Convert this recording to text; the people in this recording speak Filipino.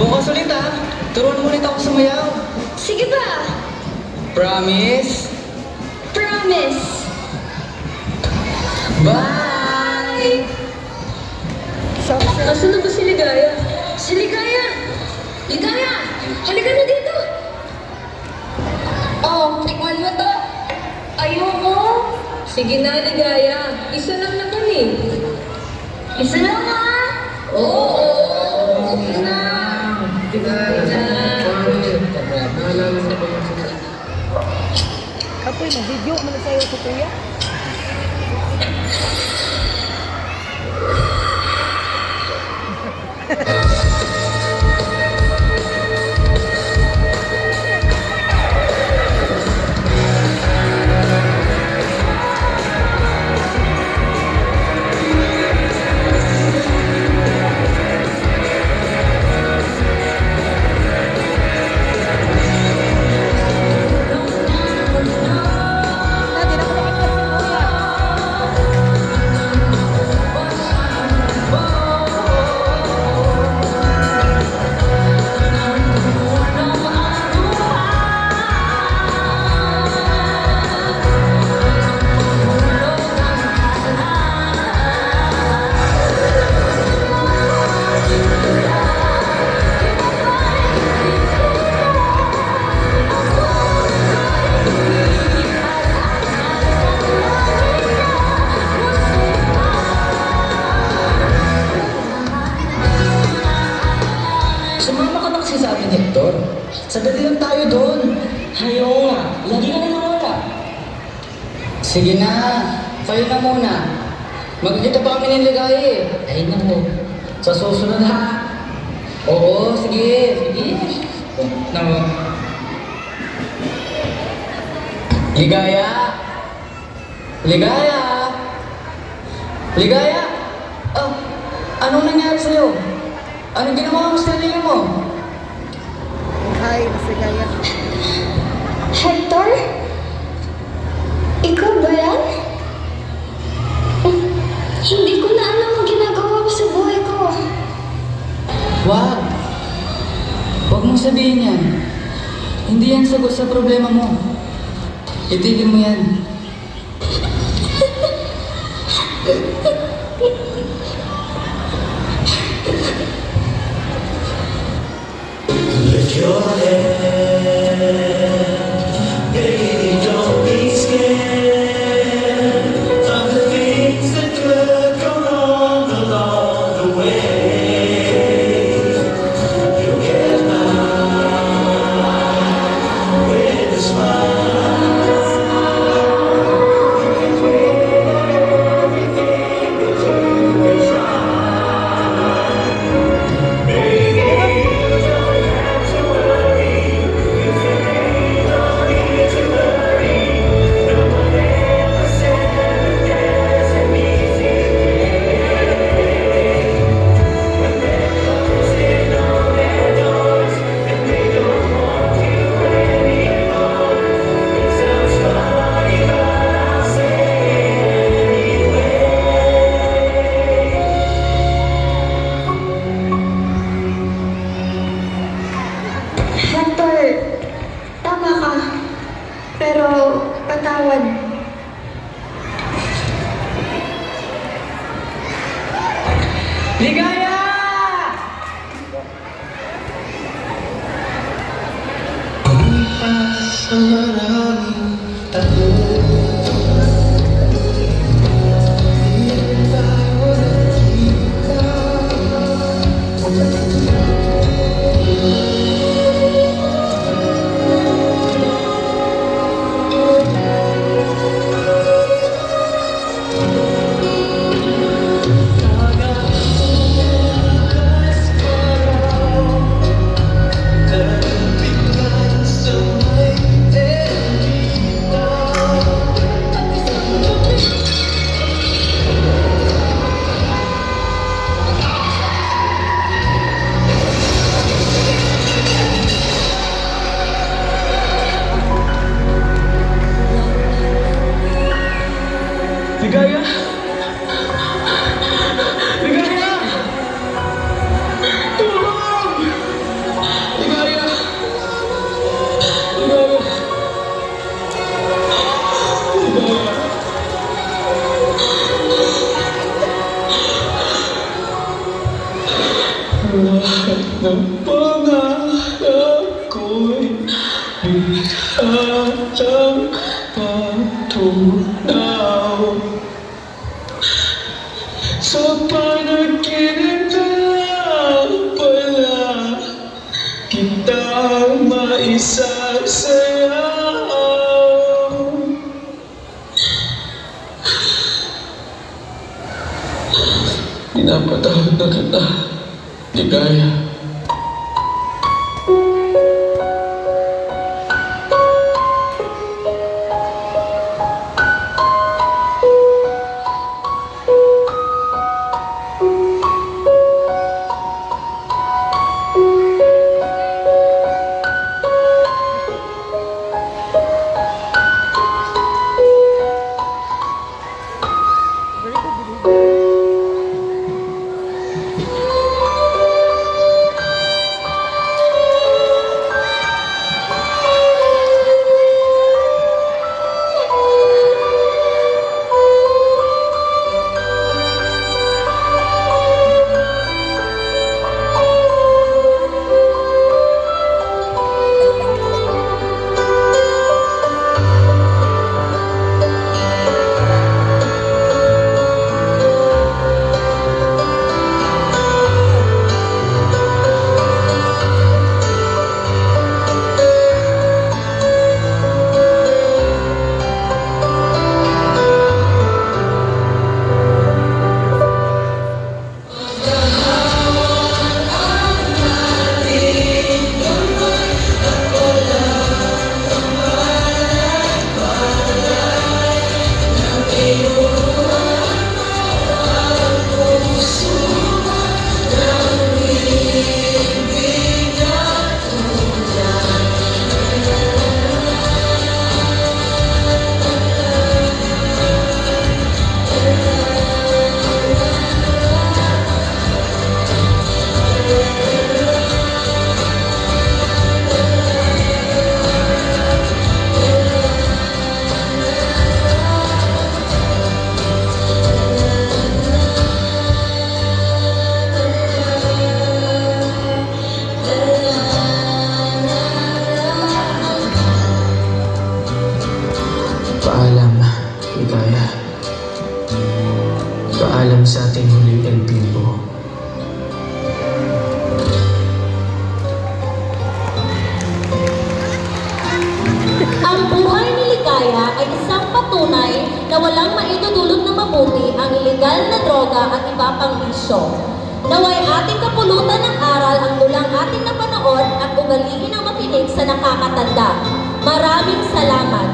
Bukas ulit ha. Turuan mo ulit ako sumayaw. Sige ba? Promise? Promise. Bye! Nasaan na ba si Ligaya? Si Ligaya! Ligaya! Halika na dito! Oh, tikman mo to. Ayoko. Sige na, Ligaya. Isa lang naman eh. Isa lang ha? Oo. Sige na. Kapoy, mag-video mo na sa'yo sa kuya. Dati na ko nakakasin mo. Sumama ka na kasi sa akin, Hector. Sagadi lang tayo doon. Hayo nga. Lagi ka na nawala. Sige na. Kayo na muna. Magkikita pa kami ng ligay eh. Ay naku. Sa susunod ha. Oo, sige. Sige. Naku. Ligaya. Ligaya. Ligaya. Oh, anong nangyari sa'yo? Anong ginawa mo sa sarili mo? Hi, masigaya. Hector? Ikaw ba yan? Hindi ko na alam ang ginagawa ko sa buhay ko. Wag. Huwag mong sabihin yan. Hindi yan sagot sa problema mo. Itigil mo yan. Lift your head, baby, don't be scared of the things that could go wrong along the way. You'll get by with a smile. You can quit everything that you can try. Baby, you don't have to worry. You don't need to worry. No one ever said there's an easy way. When they're closing all their doors and they don't want you anymore, it sounds funny, but I'll say it Hector, tama ka. Pero patawad. Ligaya! Sa maraming tanong, di tayo nakita. Tagas ko terbigkan semai kita. Ligaya! Ligaya! Tulong! now. Sa panaginip na lang pala kita maisasayaw. Pinapatawad na kita, Ligaya. Very good. Paalam, Ligaya. Paalam sa ating huling El Tiempo. Ang buhay ni Ligaya ay isang patunay na walang maidudulot na mabuti ang ilegal na droga at iba pang bisyo. Naway ating kapulutan ng aral ang dulang ating napanood at ugaliin ang makinig sa nakakatanda. Maraming salamat!